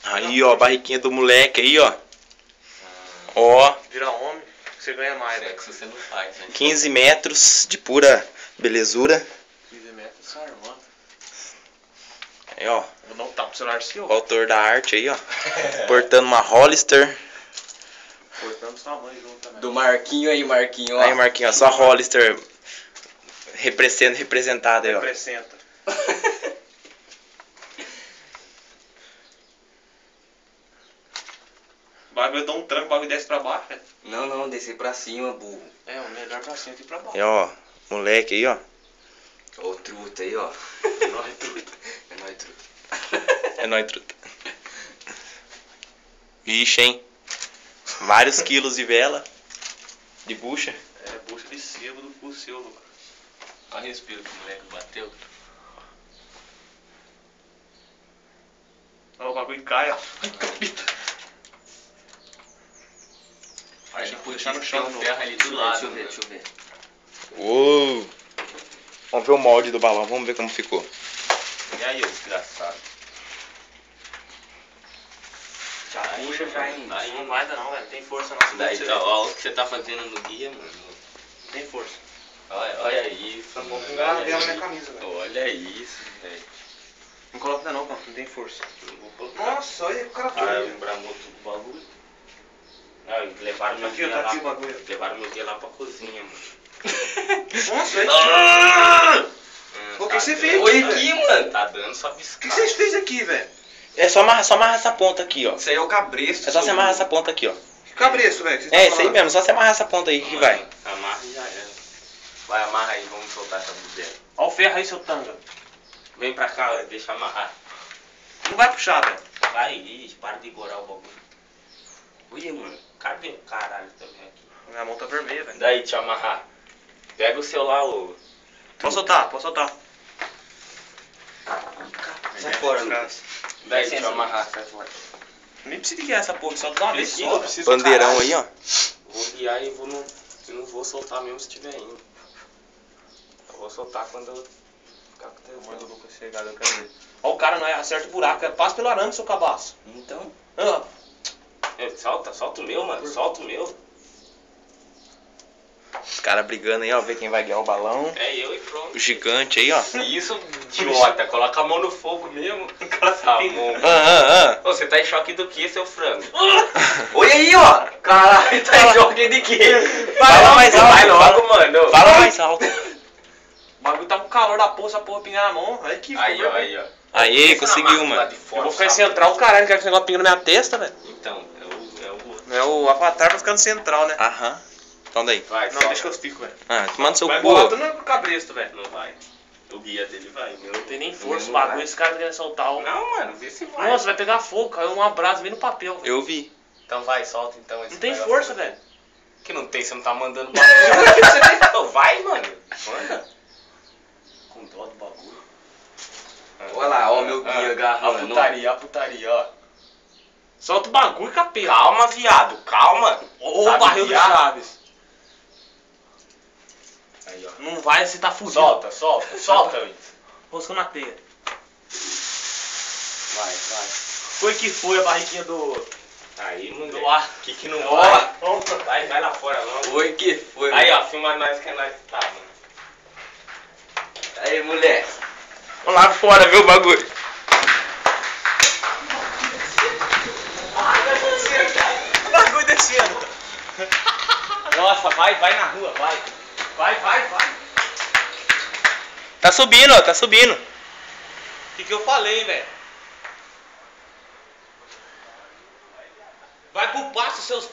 Aí, ó, a barriguinha do moleque aí, ó. Ó. Vira homem, você ganha mais, né? Sexo você não faz, né? 15 metros de pura belezura. 15 metros, só irmão. Aí, ó. Vou dar um tapa pro celular seu. O autor da arte aí, ó. Portando uma Hollister. Cortando sua mãe junto também. Do Marquinho aí, Marquinho, ó. Aí, Marquinhos, ó, só a Hollister sendo representada aí, ó. Representa. O bagulho dá um tranco, o bagulho desce pra baixo, velho. Não, descer pra cima, burro. É, o melhor pra cima e pra baixo. Aí, ó, moleque aí, ó. Ó o truta aí, ó. É nóis, truta. É nóis, truta. É nóis, truta. Vixe, hein? Vários quilos de vela. De bucha. É, bucha de sebo do cu seu, Lucas. Olha o respiro que o moleque bateu. Ó, o bagulho cai, ó. Ai, capita. Aí Deixa eu depois deixar no tem chão um de novo. ferro ali do lado. Deixa eu ver. Uou! Vamos ver o molde do balão, vamos ver como ficou. E aí, ô desgraçado. Já Aí, puxa, já aí, ainda. aí. Não vai dar não, velho. Tem força não. Daí, Você ó, o que você tá fazendo no guia, mano. tem força. Olha isso, Tá bom, mano. com garra Olha dela na isso. camisa, velho. Olha isso, velho. Não coloca não, cara. Não tem força. Não vou colocar. Nossa, olha o cara Ah, é todo. um bramoto do bagulho. Ah, levaram meu Aqui, guia ó, tá lá. aqui o bagulho. Levaram meu guia lá pra cozinha, mano. Nossa, olha O que você fez? Olha aqui, mano. Tá dando só O que biscate. vocês fez aqui, velho? É só amarrar essa ponta aqui, ó. Isso aí é o cabresto. É só você amarrar essa ponta aqui, ó. Que cabresto, velho. que você tá É, isso aí falando? mesmo, só você amarrar essa ponta aí que vai. Amarra e já era. Vai, amarra aí, vamos soltar essa budeira. Ó o ferro aí, seu tanga. Vem pra cá, deixa amarrar. Não vai puxar, velho. Vai, ixi, para de gorar o bagulho. Olha, mano. Cadê o caralho também aqui? Minha mão tá vermelha, velho. Daí, deixa eu amarrar. Pega o seu lá, ô. Pode soltar, pode soltar. Sai fora, Lucas. Daí, deixa eu amarrar, sai fora. Nem precisa de guiar essa porra, só dá uma vez Preciso, só. preciso. Bandeirão caralho. aí, ó. Vou guiar e vou no... eu não vou soltar mesmo se tiver indo. Eu vou soltar quando eu ficar com Mãe do tesão. Lucas chegado, eu quero ver. Ó, o cara não é, acerta o buraco, passa pelo arame, seu cabaço. Então... Ah, solta o meu, mano. Solta o meu. Os caras brigando aí, ó. Ver quem vai guiar o balão. É eu e pronto. O gigante aí, ó. Isso, idiota. Coloca a mão no fogo mesmo. Tá bom. Ah. Ô, você tá em choque do que, seu frango? Olha aí, ó. Caralho, tá em choque de quê? Fala mais alto. Vai logo, mano. Fala mais alto. o bagulho tá com calor da porra, essa porra pingar na mão. Aí que Aí, ficou ó, vermelho. aí, ó. Aí, conseguiu, Lá mano. de fora, Eu vou ficar em sabe? central, caralho, não quero que esse negócio pinga na minha testa, velho. Então, é o outro. É o Avatar vai ficando central, né? Aham. Então daí. Vai, Não, solta. deixa que eu fico, velho. Ah, tomando seu Vai cu. bolar tudo no cabresto, velho. Não vai. O guia dele vai, meu. Não tem nem força, o Não bagulho, vai. esse cara querendo soltar o... Não, mano, vê se vai. Nossa, vai pegar fogo, caiu um abraço bem no papel. velho. Eu vi. Então vai, solta então. esse Não tem pega força, fogo. velho. Que não tem, você não tá mandando bagulho. Então vai, mano. Manda. Com dó do bagulho. Olha lá, ó, meu guia agarrando. A putaria, ó. Solta o bagulho, capeta. Calma, viado, calma. Ô, o Sabe barril do guiar? Chaves. Aí, ó. Não vai, você tá fudido. Solta, Luiz. Roscou na teia. Vai. Foi que foi a barriguinha do... Aí, mano. Do ar. Que não Ó, vai? Vai lá fora, logo. Foi que foi. Aí, ó, filma nós que é nós que tá, mano. Aí, moleque. Vamos lá fora ver o bagulho. o bagulho descendo. Nossa, vai na rua, vai. Vai. Tá subindo, ó. Tá subindo. O que eu falei, velho? Vai pro passo, seus...